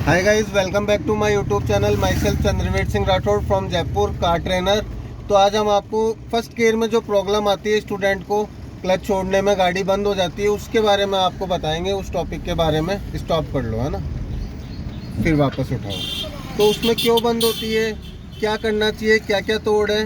Hi guys, welcome back to my YouTube channel. Myself Chandravir Singh Rathore from Jaipur, car trainer. तो आज हम आपको first gear में जो प्रॉब्लम आती है स्टूडेंट को, क्लच छोड़ने में गाड़ी बंद हो जाती है, उसके बारे में आपको बताएंगे। उस टॉपिक के बारे में स्टॉप कर लो, है ना, फिर वापस उठाओ। तो उसमें क्यों बंद होती है, क्या करना चाहिए, क्या क्या तोड़ है।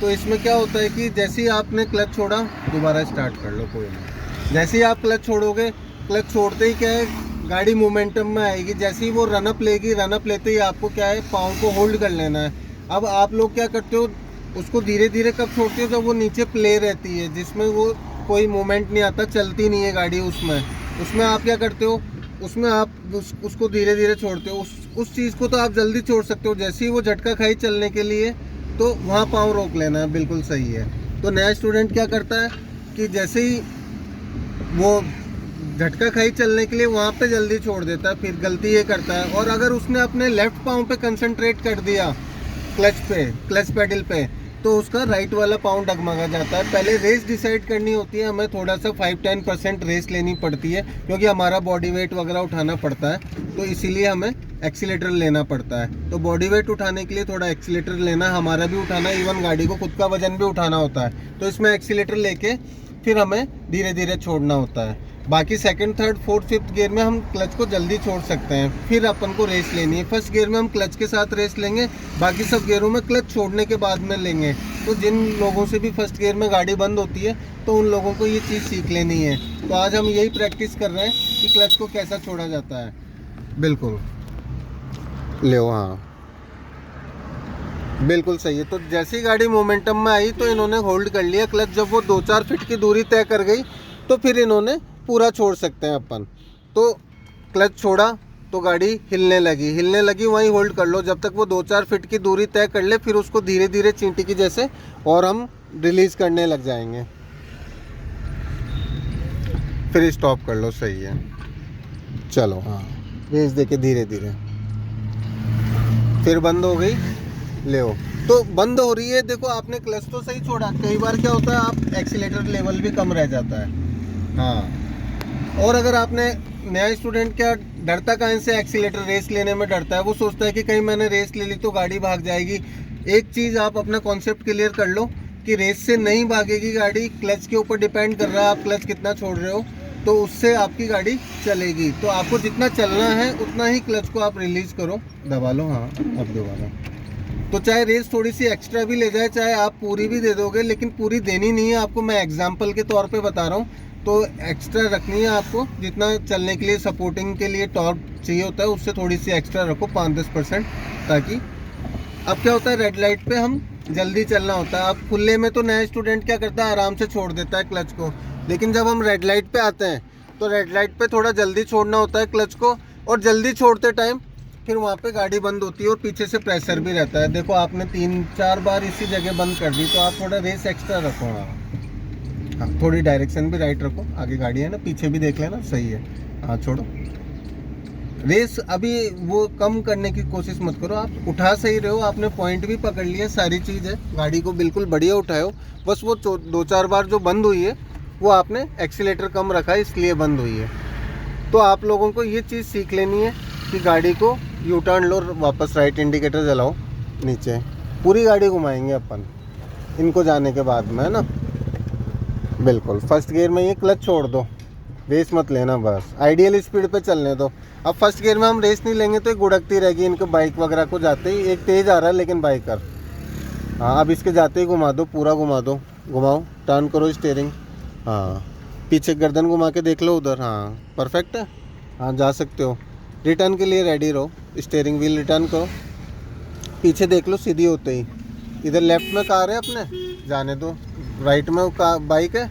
तो इसमें क्या होता है कि जैसे ही आपने क्लच छोड़ा, दोबारा स्टार्ट कर लो, कोई नहीं। जैसे ही आप क्लच छोड़ोगे, क्लच छोड़ते ही क्या है, गाड़ी मोमेंटम में आएगी। जैसे ही वो रनअप लेगी, रनअप लेते ही आपको क्या है, पाँव को होल्ड कर लेना है। अब आप लोग क्या करते हो, उसको धीरे धीरे कब छोड़ते हो, जब वो नीचे प्ले रहती है, जिसमें वो कोई मोमेंट नहीं आता, चलती नहीं है गाड़ी। उसमें आप क्या करते हो, उसमें आप उसको धीरे धीरे छोड़ते हो। उस चीज़ को तो आप जल्दी छोड़ सकते हो। जैसे ही वो झटका खाई चलने के लिए, तो वहाँ पाँव रोक लेना है, बिल्कुल सही है। तो नया स्टूडेंट क्या करता है कि जैसे ही वो झटका खाई चलने के लिए, वहाँ पे जल्दी छोड़ देता है, फिर गलती ये करता है। और अगर उसने अपने लेफ्ट पाँव पे कंसंट्रेट कर दिया, क्लच पेडल पे, तो उसका राइट वाला पाँव डगमगा जाता है। पहले रेस डिसाइड करनी होती है, हमें थोड़ा सा 5-10% रेस लेनी पड़ती है, क्योंकि हमारा बॉडी वेट वगैरह उठाना पड़ता है, तो इसीलिए हमें एक्सीलेटर लेना पड़ता है। तो बॉडी वेट उठाने के लिए थोड़ा एक्सीलेटर लेना, हमारा भी उठाना, इवन गाड़ी को खुद का वजन भी उठाना होता है। तो इसमें एक्सीलेटर लेके फिर हमें धीरे धीरे छोड़ना होता है। बाकी second, third, fourth, fifth gear में हम क्लच को जल्दी छोड़ सकते हैं। फिर अपन को रेस लेनी है। फर्स्ट गियर में हम क्लच के साथ रेस लेंगे, बाकी सब गियरों में क्लच छोड़ने के बाद में लेंगे। तो जिन लोगों से भी फर्स्ट गियर में गाड़ी बंद होती है, तो उन लोगों को ये चीज़ सीख लेनी है। तो आज हम यही प्रैक्टिस कर रहे हैं कि क्लच को कैसा छोड़ा जाता है। बिल्कुल ले, हाँ बिल्कुल सही है। तो जैसे ही गाड़ी मोमेंटम में आई, तो इन्होंने होल्ड कर लिया क्लच। जब वो 2-4 फीट की दूरी तय कर गई, तो फिर इन्होंने पूरा छोड़ सकते हैं अपन। तो क्लच छोड़ा तो गाड़ी हिलने लगी, वहीं होल्ड कर लो जब तक वो 2-4 फीट की दूरी तय कर ले। फिर उसको धीरे धीरे चींटी की जैसे और हम रिलीज करने लग जाएंगे। फिर स्टॉप कर लो, सही है। चलो, हाँ, रेस देके धीरे धीरे, फिर बंद हो गई, ले हो। तो बंद हो रही है, देखो आपने क्लच तो सही छोड़ा। कई बार क्या होता है, आप एक्सीलेटर लेवल भी कम रह जाता है। हाँ, और अगर आपने, नया स्टूडेंट क्या डरता कहाँ से, एक्सीलेटर रेस लेने में डरता है। वो सोचता है कि कहीं मैंने रेस ले ली तो गाड़ी भाग जाएगी। एक चीज़ आप अपना कॉन्सेप्ट क्लियर कर लो कि रेस से नहीं भागेगी गाड़ी, क्लच के ऊपर डिपेंड कर रहा है आप क्लच कितना छोड़ रहे हो, तो उससे आपकी गाड़ी चलेगी। तो आपको जितना चलना है उतना ही क्लच को आप रिलीज करो, दबा लो। हाँ, अब दोबारा। तो चाहे रेस थोड़ी सी एक्स्ट्रा भी ले जाए, चाहे आप पूरी भी दे दोगे, लेकिन पूरी देनी नहीं है आपको, मैं एग्जांपल के तौर पे बता रहा हूँ। तो एक्स्ट्रा रखनी है आपको, जितना चलने के लिए, सपोर्टिंग के लिए टॉर्क चाहिए होता है, उससे थोड़ी सी एक्स्ट्रा रखो, 5-10%। ताकि अब क्या होता है, रेड लाइट पे हम जल्दी चलना होता है। अब खुले में तो नया स्टूडेंट क्या करता है, आराम से छोड़ देता है क्लच को। लेकिन जब हम रेड लाइट पे आते हैं, तो रेड लाइट पे थोड़ा जल्दी छोड़ना होता है क्लच को। और जल्दी छोड़ते टाइम फिर वहाँ पे गाड़ी बंद होती है और पीछे से प्रेशर भी रहता है। देखो आपने 3-4 बार इसी जगह बंद कर दी, तो आप थोड़ा रेस एक्स्ट्रा रखो। हाँ, थोड़ी डायरेक्शन भी राइट रखो, आगे गाड़ी है ना, पीछे भी देख लेना, सही है। हाँ, छोड़ो रेस, अभी वो कम करने की कोशिश मत करो। आप उठा सही रहे हो, आपने पॉइंट भी पकड़ लिया, सारी चीज़ है, गाड़ी को बिल्कुल बढ़िया उठाए हो। बस वो 2-4 बार जो बंद हुई है, वो आपने एक्सीलेटर कम रखा है, इसलिए बंद हुई है। तो आप लोगों को ये चीज़ सीख लेनी है कि गाड़ी को यू टर्न लो, वापस राइट इंडिकेटर जलाओ, नीचे पूरी गाड़ी घुमाएंगे अपन इनको जाने के बाद में, है ना। बिल्कुल फर्स्ट गियर में ये क्लच छोड़ दो, रेस मत लेना, बस आइडियल स्पीड पे चलने दो। अब फर्स्ट गियर में हम रेस नहीं लेंगे तो ये गुड़कती रहेगी। इनको बाइक वगैरह को जाते ही, एक तेज़ आ रहा है लेकिन बाइकर, हाँ, अब इसके जाते ही घुमा दो, पूरा घुमा दो, घुमाओ, टर्न करो स्टीयरिंग। हाँ, पीछे गर्दन घुमा के देख लो उधर, हाँ परफेक्ट है। हाँ, जा सकते हो। रिटर्न के लिए रेडी रहो, स्टीयरिंग व्हील रिटर्न करो, पीछे देख लो सीधी होते ही। इधर लेफ्ट में कार है अपने, जाने दो। राइट में बाइक है,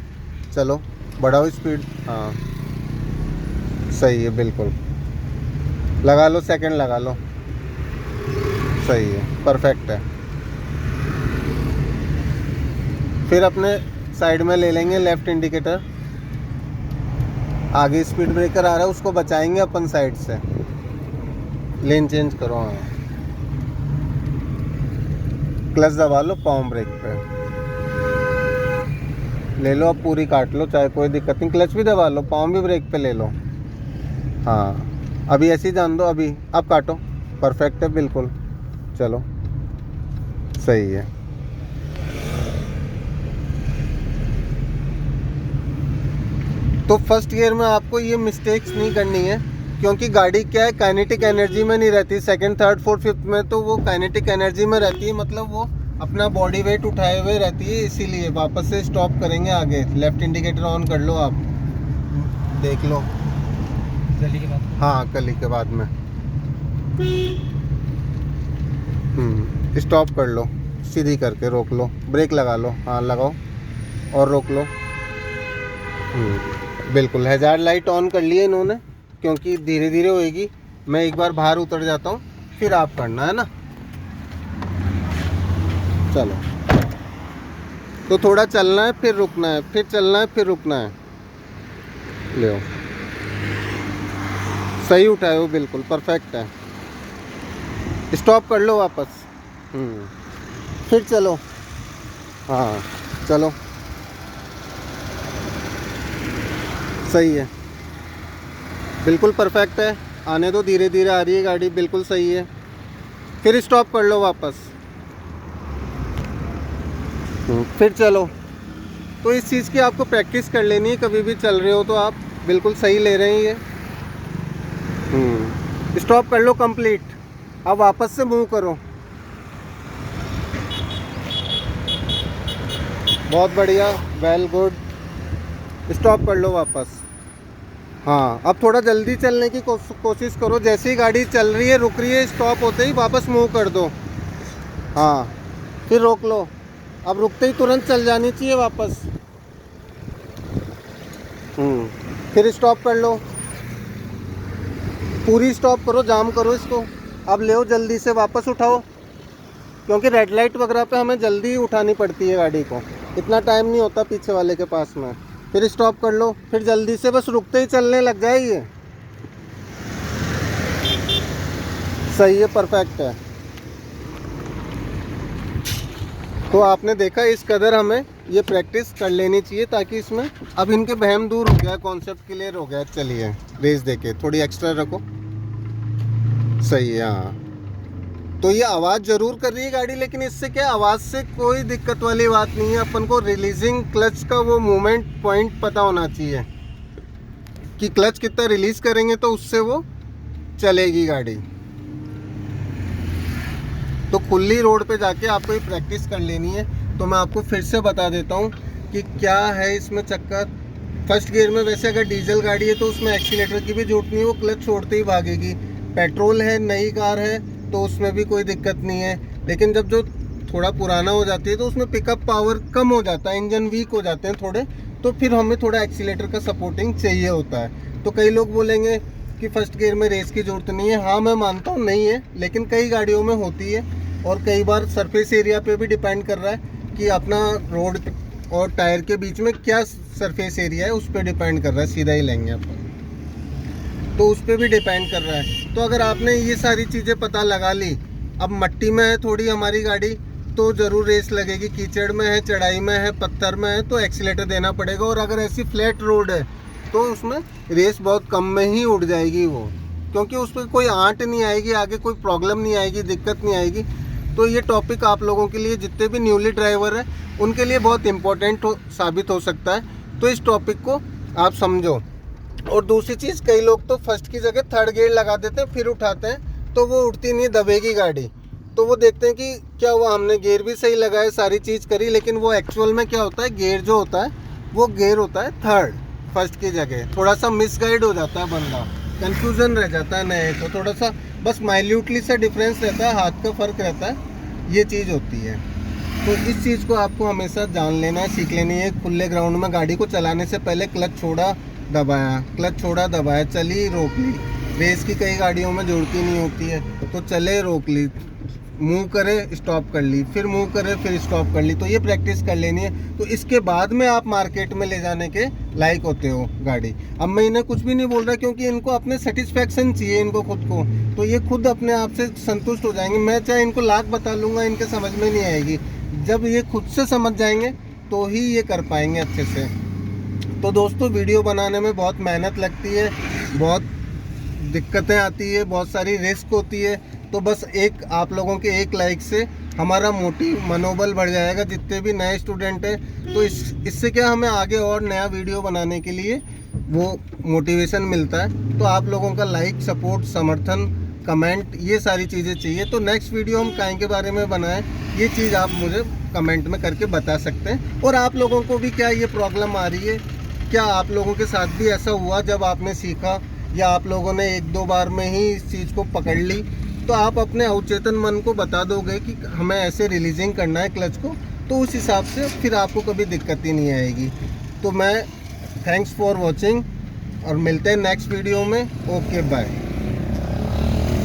चलो बढ़ाओ स्पीड। हाँ, सही है, बिल्कुल लगा लो, सेकंड लगा लो, सही है, परफेक्ट है। फिर अपने साइड में ले लेंगे लेफ्ट इंडिकेटर, आगे स्पीड ब्रेकर आ रहा है, उसको बचाएंगे अपन साइड से, लेन चेंज करो। हाँ, क्लच दबा लो, पाम ब्रेक पे ले लो, अब पूरी काट लो, चाहे कोई दिक्कत नहीं, क्लच भी दबा लो, पाम भी ब्रेक पे ले लो। हाँ, अभी ऐसे ही जान दो, अभी आप काटो, परफेक्ट है बिल्कुल। चलो सही है। तो फर्स्ट गियर में आपको ये मिस्टेक्स नहीं करनी है, क्योंकि गाड़ी क्या है, काइनेटिक एनर्जी में नहीं रहती। सेकंड, थर्ड, फोर्थ, फिफ्थ में तो वो काइनेटिक एनर्जी में रहती है, मतलब वो अपना बॉडी वेट उठाए हुए रहती है। इसीलिए वापस से स्टॉप करेंगे आगे। लेफ्ट इंडिकेटर ऑन कर लो, आप देख लो कली के बाद। हाँ, कली के बाद में स्टॉप कर लो, सीधी करके रोक लो, ब्रेक लगा लो, हाँ लगाओ और रोक लो। बिल्कुल। हैजार्ड लाइट ऑन कर लिए इन्होंने, क्योंकि धीरे धीरे होएगी। मैं एक बार बाहर उतर जाता हूँ, फिर आप करना है ना। चलो, तो थोड़ा चलना है फिर रुकना है, फिर चलना है फिर रुकना है। ले सही उठाए हो, बिल्कुल परफेक्ट है। स्टॉप कर लो वापस, फिर चलो, हाँ चलो सही है, बिल्कुल परफेक्ट है। आने दो, धीरे धीरे आ रही है गाड़ी, बिल्कुल सही है। फिर स्टॉप कर लो वापस, फिर चलो। तो इस चीज़ की आपको प्रैक्टिस कर लेनी है, कभी भी चल रहे हो तो आप बिल्कुल सही ले रहे हैं ये। स्टॉप कर लो कंप्लीट। अब वापस से मूव करो, बहुत बढ़िया, वेल गुड। स्टॉप कर लो वापस। हाँ, अब थोड़ा जल्दी चलने की कोशिश करो। जैसे ही गाड़ी चल रही है, रुक रही है, स्टॉप होते ही वापस मूव कर दो। हाँ, फिर रोक लो। अब रुकते ही तुरंत चल जानी चाहिए वापस। फिर स्टॉप कर लो, पूरी स्टॉप करो, जाम करो इसको। अब ले जल्दी से वापस उठाओ, क्योंकि रेड लाइट वगैरह पे हमें जल्दी उठानी पड़ती है गाड़ी को, इतना टाइम नहीं होता पीछे वाले के पास में। फिर स्टॉप कर लो, फिर जल्दी से बस रुकते ही चलने लग जाए ये। सही है, परफेक्ट है। तो आपने देखा, इस कदर हमें ये प्रैक्टिस कर लेनी चाहिए, ताकि इसमें अब इनके वहम दूर हो गया, कॉन्सेप्ट क्लियर हो गया। चलिए रेस देके थोड़ी एक्स्ट्रा रखो, सही है। हाँ, तो ये आवाज़ ज़रूर कर रही है गाड़ी, लेकिन इससे क्या, आवाज़ से कोई दिक्कत वाली बात नहीं है। अपन को रिलीजिंग क्लच का वो मूवमेंट पॉइंट पता होना चाहिए कि क्लच कितना रिलीज़ करेंगे तो उससे वो चलेगी गाड़ी। तो खुली रोड पे जाके आपको ये प्रैक्टिस कर लेनी है। तो मैं आपको फिर से बता देता हूँ कि क्या है इसमें चक्कर। फर्स्ट गियर में वैसे अगर डीजल गाड़ी है तो उसमें एक्सीलेटर की भी जरूरत नहीं है, वो क्लच छोड़ते ही भागेगी। पेट्रोल है, नई कार है, तो उसमें भी कोई दिक्कत नहीं है। लेकिन जब जो थोड़ा पुराना हो जाती है तो उसमें पिकअप पावर कम हो जाता है, इंजन वीक हो जाते हैं थोड़े, तो फिर हमें थोड़ा एक्सीलेटर का सपोर्टिंग चाहिए होता है। तो कई लोग बोलेंगे कि फर्स्ट गियर में रेस की ज़रूरत नहीं है। हाँ, मैं मानता हूँ नहीं है, लेकिन कई गाड़ियों में होती है। और कई बार सरफेस एरिया पे भी डिपेंड कर रहा है कि अपना रोड और टायर के बीच में क्या सरफेस एरिया है, उस पर डिपेंड कर रहा है। सीधा ही लेंगे अपन तो उस पर भी डिपेंड कर रहा है। तो अगर आपने ये सारी चीज़ें पता लगा ली, अब मट्टी में है थोड़ी हमारी गाड़ी तो ज़रूर रेस लगेगी, कीचड़ में है, चढ़ाई में है, पत्थर में है, तो एक्सीलेटर देना पड़ेगा। और अगर ऐसी फ्लैट रोड है तो उसमें रेस बहुत कम में ही उड़ जाएगी वो, क्योंकि उस पर कोई आंट नहीं आएगी, आगे कोई प्रॉब्लम नहीं आएगी, दिक्कत नहीं आएगी। तो ये टॉपिक आप लोगों के लिए, जितने भी न्यूली ड्राइवर हैं, उनके लिए बहुत इम्पोर्टेंट साबित हो सकता है। तो इस टॉपिक को आप समझो। और दूसरी चीज़, कई लोग तो फर्स्ट की जगह थर्ड गियर लगा देते हैं, फिर उठाते हैं, तो वो उठती नहीं, दबेगी गाड़ी। तो वो देखते हैं कि क्या हुआ, हमने गियर भी सही लगाए, सारी चीज़ करी, लेकिन वो एक्चुअल में क्या होता है, गियर जो होता है वो गियर होता है थर्ड, फर्स्ट की जगह। थोड़ा सा मिसगाइड हो जाता है बंदा, कंफ्यूजन रह जाता है नए तो, थोड़ा सा बस माइल्यूटली सा डिफरेंस रहता है, हाथ का फ़र्क रहता है, ये चीज़ होती है। तो इस चीज़ को आपको हमेशा जान लेना है, सीख लेनी है। खुले ग्राउंड में गाड़ी को चलाने से पहले क्लच छोड़ा दबाया, क्लच छोड़ा दबाया, चली रोक ली। रेस की कई गाड़ियों में जरूरत ही नहीं होती है, तो चले रोक ली, मूव करे स्टॉप कर ली, फिर मूव करे फिर स्टॉप कर ली। तो ये प्रैक्टिस कर लेनी है। तो इसके बाद में आप मार्केट में ले जाने के लायक होते हो गाड़ी। अब मैं इन्हें कुछ भी नहीं बोल रहा, क्योंकि इनको अपने सेटिस्फेक्शन चाहिए, इनको खुद को, तो ये खुद अपने आप से संतुष्ट हो जाएंगे। मैं चाहे इनको लाख बता लूँगा, इनके समझ में नहीं आएगी। जब ये खुद से समझ जाएंगे तो ही ये कर पाएंगे अच्छे से। तो दोस्तों, वीडियो बनाने में बहुत मेहनत लगती है, बहुत दिक्कतें आती है, बहुत सारी रिस्क होती है। तो बस एक आप लोगों के एक लाइक से हमारा मनोबल बढ़ जाएगा, जितने भी नए स्टूडेंट हैं। तो इससे क्या हमें आगे और नया वीडियो बनाने के लिए वो मोटिवेशन मिलता है। तो आप लोगों का लाइक, सपोर्ट, समर्थन, कमेंट, ये सारी चीज़ें चाहिए। तो नेक्स्ट वीडियो हम काहे के बारे में बनाएं, ये चीज़ आप मुझे कमेंट में करके बता सकते हैं। और आप लोगों को भी क्या ये प्रॉब्लम आ रही है, क्या आप लोगों के साथ भी ऐसा हुआ जब आपने सीखा, या आप लोगों ने 1-2 बार में ही इस चीज़ को पकड़ ली, तो आप अपने अवचेतन मन को बता दोगे कि हमें ऐसे रिलीजिंग करना है क्लच को, तो उस हिसाब से फिर आपको कभी दिक्कत ही नहीं आएगी। तो मैं थैंक्स फॉर वॉचिंग, और मिलते हैं नेक्स्ट वीडियो में। Okay bye.